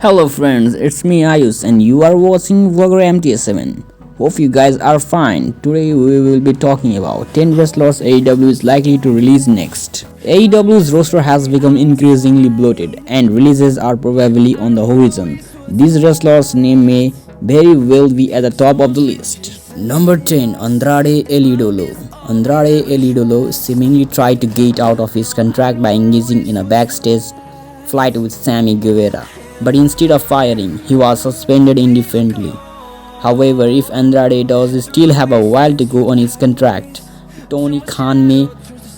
Hello friends, it's me Ayush and you are watching Vlogger MTS7. Hope you guys are fine. Today we will be talking about 10 wrestlers AEW is likely to release next. AEW's roster has become increasingly bloated and releases are probably on the horizon. These wrestlers' name may very well be at the top of the list. Number 10, Andrade El Idolo. Andrade El Idolo seemingly tried to get out of his contract by engaging in a backstage fight with Sammy Guevara. But instead of firing, he was suspended indefinitely. However, if Andrade does still have a while to go on his contract, Tony Khan may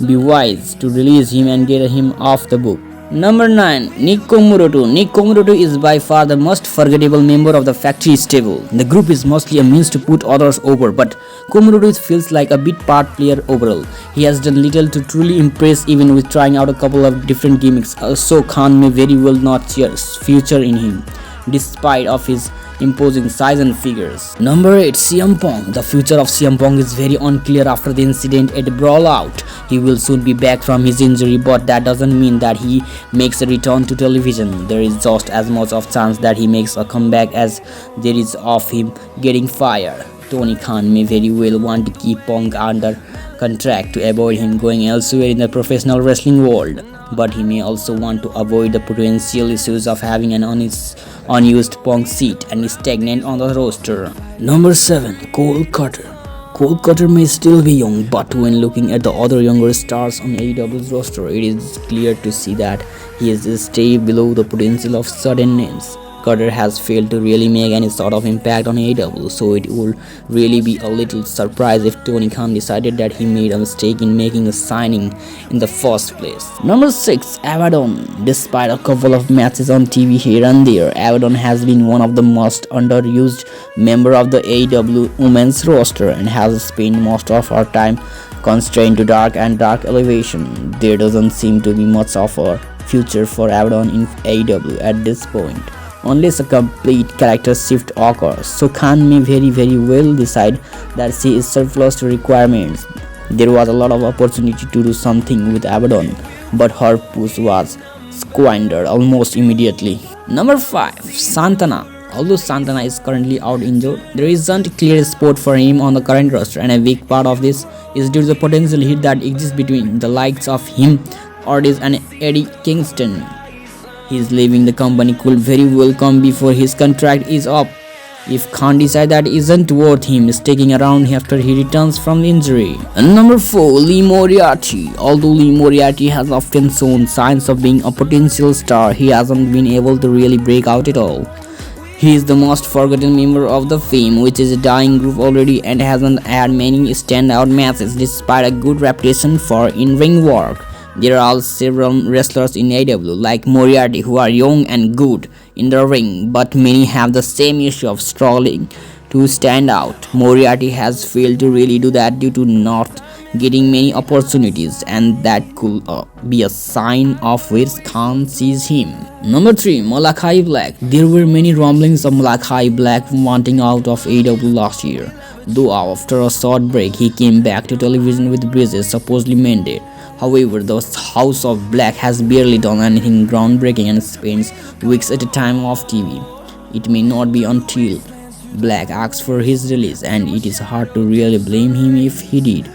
be wise to release him and get him off the book. Number 9. Nick Komoroto. Nick Komoroto is by far the most forgettable member of the factory stable. The group is mostly a means to put others over, but Komoroto feels like a bit part player overall. He has done little to truly impress, even with trying out a couple of different gimmicks, so Khan may very well not see a future in him, despite of his imposing size and figures. Number 8. CM Punk. The future of CM Punk is very unclear after the incident at Brawl Out. He will soon be back from his injury, but that doesn't mean that he makes a return to television. There is just as much of chance that he makes a comeback as there is of him getting fired. Tony Khan may very well want to keep Punk under contract to avoid him going elsewhere in the professional wrestling world, but he may also want to avoid the potential issues of having an unused Punk seat and stagnant on the roster. Number 7. Cole Cutter. Cole Cutter may still be young, but when looking at the other younger stars on AEW's roster, it is clear to see that he is stay below the potential of certain names. Cutter has failed to really make any sort of impact on AEW, so it would really be a little surprise if Tony Khan decided that he made a mistake in making a signing in the first place. Number 6. Abaddon. Despite a couple of matches on TV here and there, Abaddon has been one of the most underused member of the AEW women's roster and has spent most of her time constrained to Dark and Dark Elevation. There doesn't seem to be much of a future for Abaddon in AEW at this point, unless a complete character shift occurs, so Khan may very well decide that she is surplus to requirements. There was a lot of opportunity to do something with Abaddon, but her push was squandered almost immediately. Number 5. Santana. Although Santana is currently out injured, there isn't a clear spot for him on the current roster, and a big part of this is due to the potential hit that exists between the likes of him, Ortiz and Eddie Kingston. His leaving the company could very well come before his contract is up, if Khan decides that isn't worth him sticking around after he returns from the injury. And number 4. Lee Moriarty. Although Lee Moriarty has often shown signs of being a potential star, he hasn't been able to really break out at all. He is the most forgotten member of the Fame, which is a dying group already, and hasn't had many standout matches despite a good reputation for in-ring work. There are several wrestlers in AEW like Moriarty who are young and good in the ring, but many have the same issue of struggling to stand out. Moriarty has failed to really do that due to not getting many opportunities, and that could be a sign of where Khan sees him. Number 3. Malachi Black. There were many rumblings of Malachi Black wanting out of AEW last year, though after a short break he came back to television with bruises supposedly mended. However, the House of Black has barely done anything groundbreaking and spends weeks at a time off TV. It may not be until Black asks for his release, and it is hard to really blame him if he did.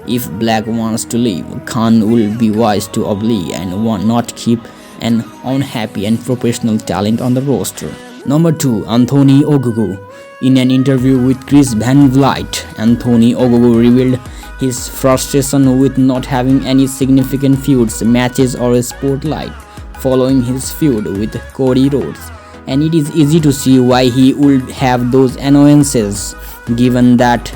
If Black wants to leave, Khan will be wise to oblige and not keep an unhappy and professional talent on the roster. Number 2. Anthony Ogogo. In an interview with Chris Van Vliet, Anthony Ogogo revealed his frustration with not having any significant feuds, matches or a spotlight following his feud with Cody Rhodes, and it is easy to see why he would have those annoyances given that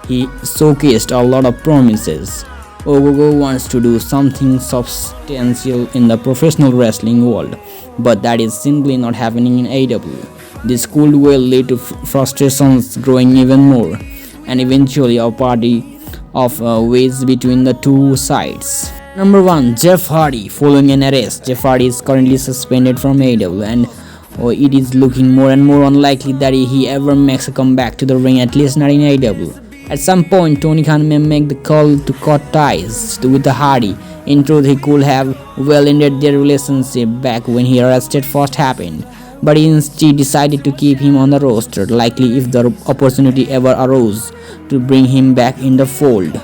he showcased a lot of promises. Ogogo wants to do something substantial in the professional wrestling world, but that is simply not happening in AEW. This could well lead to frustrations growing even more, and eventually a party of ways between the two sides. Number 1. Jeff Hardy. Following an arrest, Jeff Hardy is currently suspended from AEW, and it is looking more and more unlikely that he ever makes a comeback to the ring, at least not in AEW. At some point, Tony Khan may make the call to cut ties with the Hardy. In truth, he could have well ended their relationship back when he arrested first happened. but instead decided to keep him on the roster, likely if the opportunity ever arose to bring him back in the fold.